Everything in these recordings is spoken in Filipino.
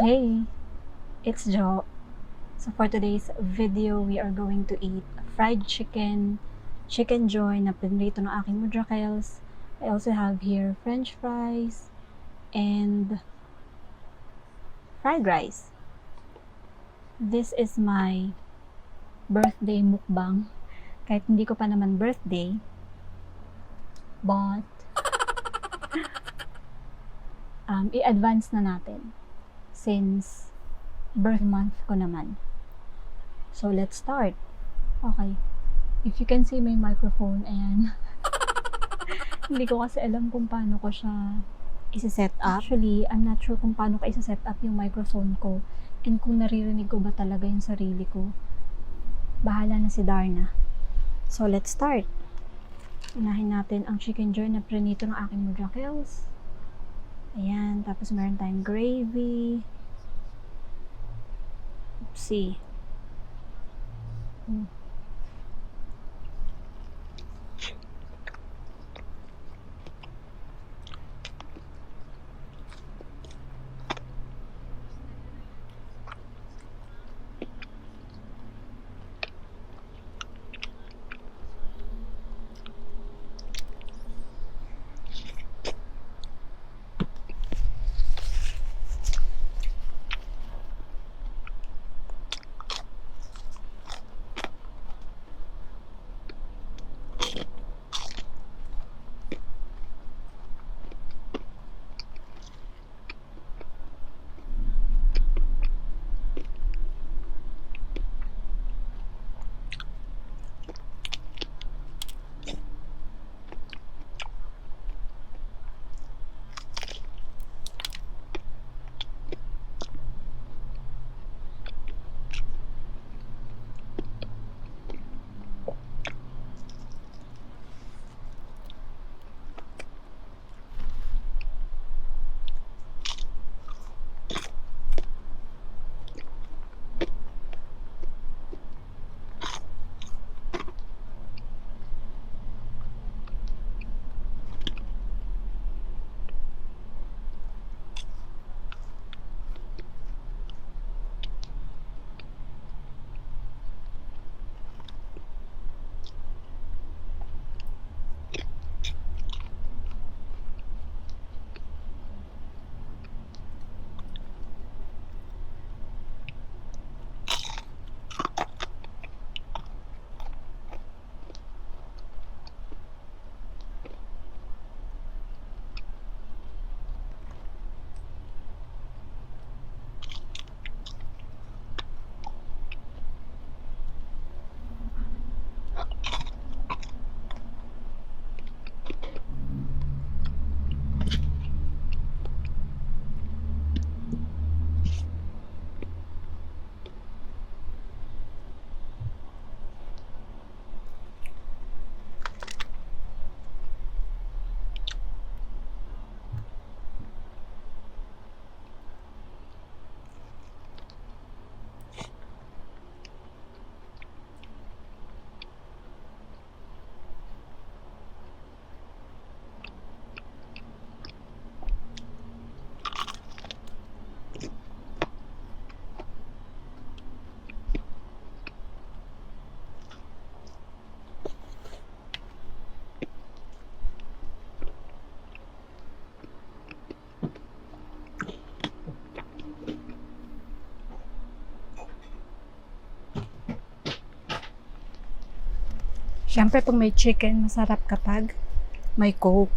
Hey, it's Jo. So for today's video, we are going to eat fried chicken, chicken joy na pinrito ng aking mudrakels. I also have here french fries and fried rice. This is my birthday mukbang. Kahit hindi ko pa naman birthday, but i-advance na natin since birth month ko naman. So let's start. Okay. If you can see my microphone, ayan. Hindi ko kasi alam kung paano ko siya isa-set up. Actually, I'm not sure kung paano ko isa-set up yung microphone ko and kung naririnig ko ba talaga yung sarili ko. Bahala na si Darna. So let's start. Unahin natin ang chicken joy na prinito ng aking mudrakels. Ayan, tapos meron tayong gravy. Oopsie. Siyempre, pag may chicken, masarap kapag may coke.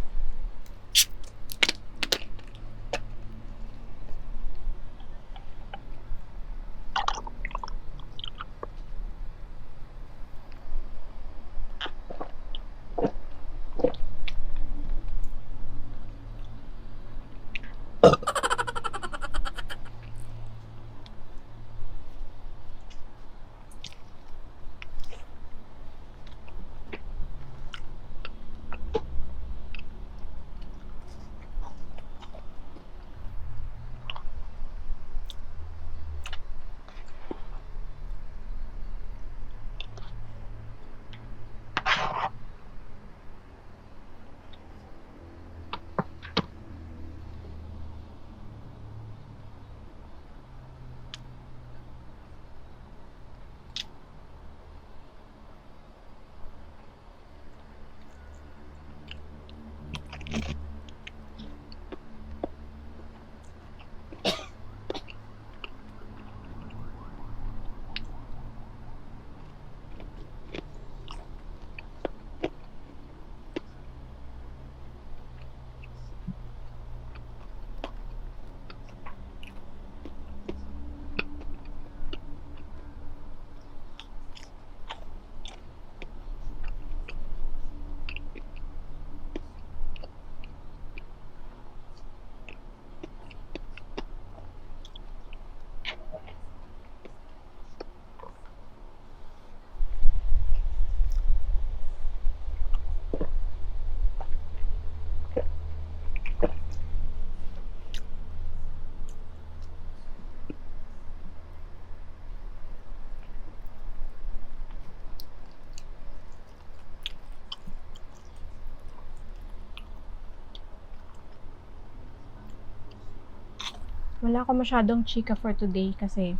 Wala ako masyadong chika for today kasi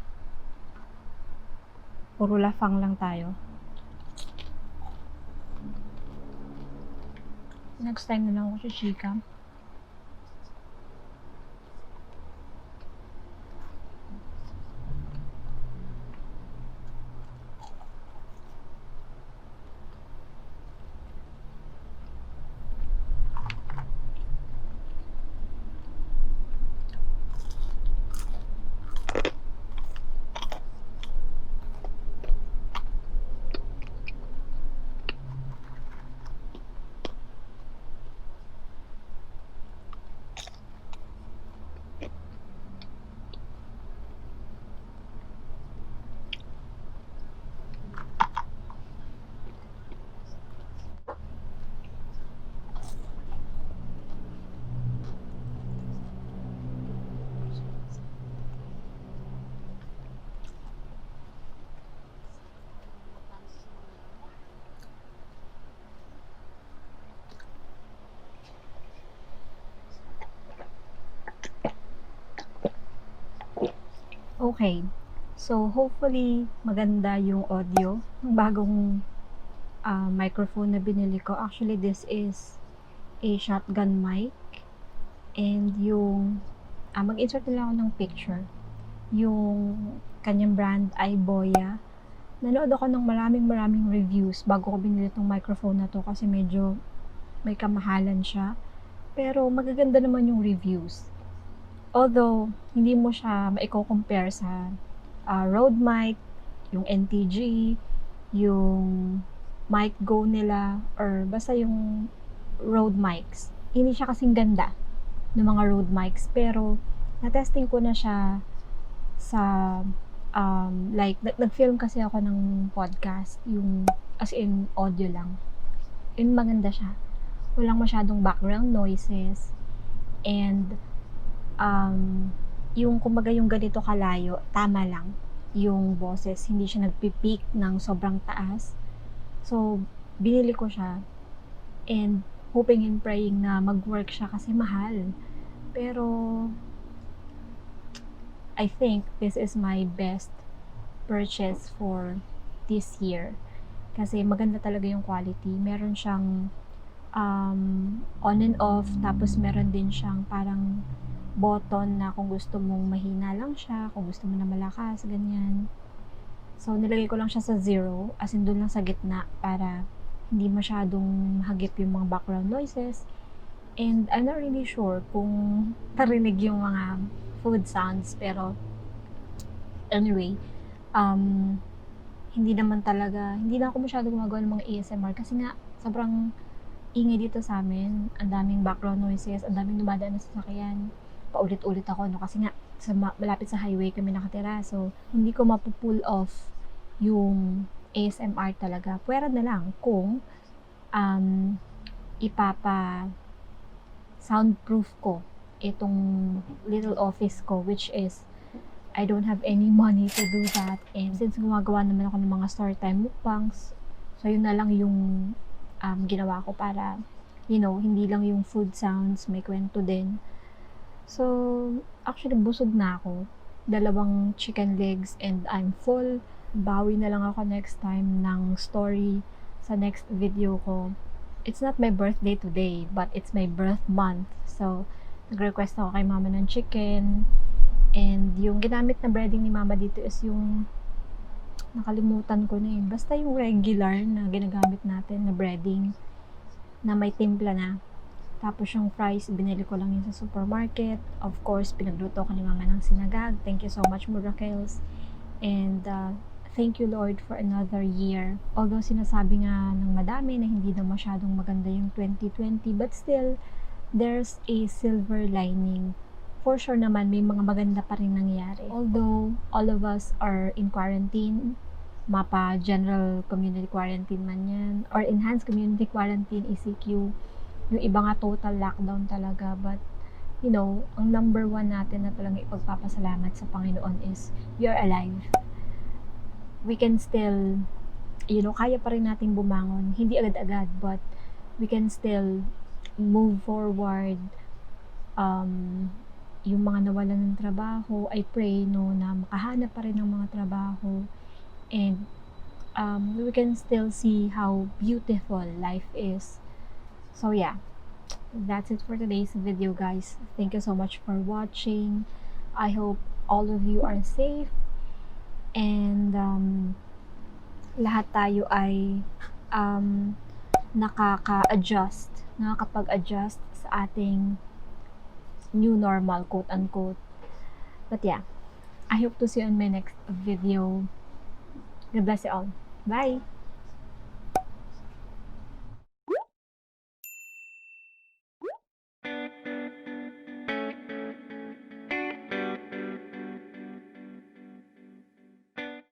puro lafang lang tayo. Next time na lang ako si chika. Okay. So, hopefully, maganda yung audio ng bagong microphone na binili ko. Actually, this is a shotgun mic. And yung, mag-insert na lang ako ng picture. Yung kanyang brand ay Boya. Nanood ako ng maraming reviews bago ko binili itong microphone na to kasi medyo may kamahalan siya. Pero magaganda naman yung reviews. Although, hindi mo siya maiko-compare sa Rode mic, yung NTG, yung mic Go nila, or basta yung Rode mics. Hindi siya kasing ganda ng mga Rode mics. Pero, na-testing ko na siya sa, like, nag-film kasi ako ng podcast, yung, as in, audio lang. Yun, maganda siya. Walang masyadong background noises. And, yung kumbaga yung ganito kalayo, tama lang yung boses, hindi siya nagpipeak ng sobrang taas. So, binili ko siya and hoping and praying na mag-work siya kasi mahal. Pero, I think this is my best purchase for this year. Kasi maganda talaga yung quality. Meron siyang on and off, tapos meron din siyang parang button na kung gusto mong mahina lang siya, kung gusto mo na malakas, ganyan. So, nilagay ko lang siya sa 0, as in doon lang sa gitna para hindi masyadong hagip yung mga background noises. And I'm not really sure kung tarinig yung mga food sounds, pero anyway, hindi na ako masyadong gumagawa ng mga ASMR kasi nga, sobrang ingay dito sa amin, ang daming background noises, ang daming dumadaan na sasakyan. Paulit-ulit ako, no? Kasi nga, malapit sa highway kami nakatira. So, hindi ko mapupull off yung ASMR talaga. Pwera na lang kung soundproof ko itong little office ko, which is, I don't have any money to do that. And since gumagawa naman ako ng mga story time mukbangs, so yun na lang yung ginawa ko para, hindi lang yung food sounds, may kwento din. So, actually, busog na ako. 2 chicken legs and I'm full. Bawi na lang ako next time ng story sa next video ko. It's not my birthday today, but it's my birth month. So, nag-request ako kay mama ng chicken. And yung ginamit na breading ni mama dito is yung, nakalimutan ko na yun. Basta yung regular na ginagamit natin na breading na may timpla na. Tapos yung fries, binili ko lang yun sa supermarket. Of course, pinagluto ko ni mama ng sinagag. Thank you so much, Miracles. And thank you, Lord, for another year. Although sinasabi nga ng madami na hindi na masyadong maganda yung 2020, but still, there's a silver lining. For sure naman, may mga maganda pa rin nangyari. Although, all of us are in quarantine, mapa general community quarantine man yan, or enhanced community quarantine, ECQ, yung iba nga total lockdown talaga, but ang number 1 natin na talagang ipagpapasalamat sa Panginoon is we are alive. We can still, kaya pa rin nating bumangon, hindi agad-agad, but we can still move forward, yung mga nawalan ng trabaho, I pray no na makahanap pa rin ng mga trabaho, and we can still see how beautiful life is. So yeah, that's it for today's video, guys. Thank you so much for watching. I hope all of you are safe, and lahat tayo ay nakakapag-adjust sa ating new normal, quote unquote. But yeah, I hope to see you on my next video. God bless you all. Bye!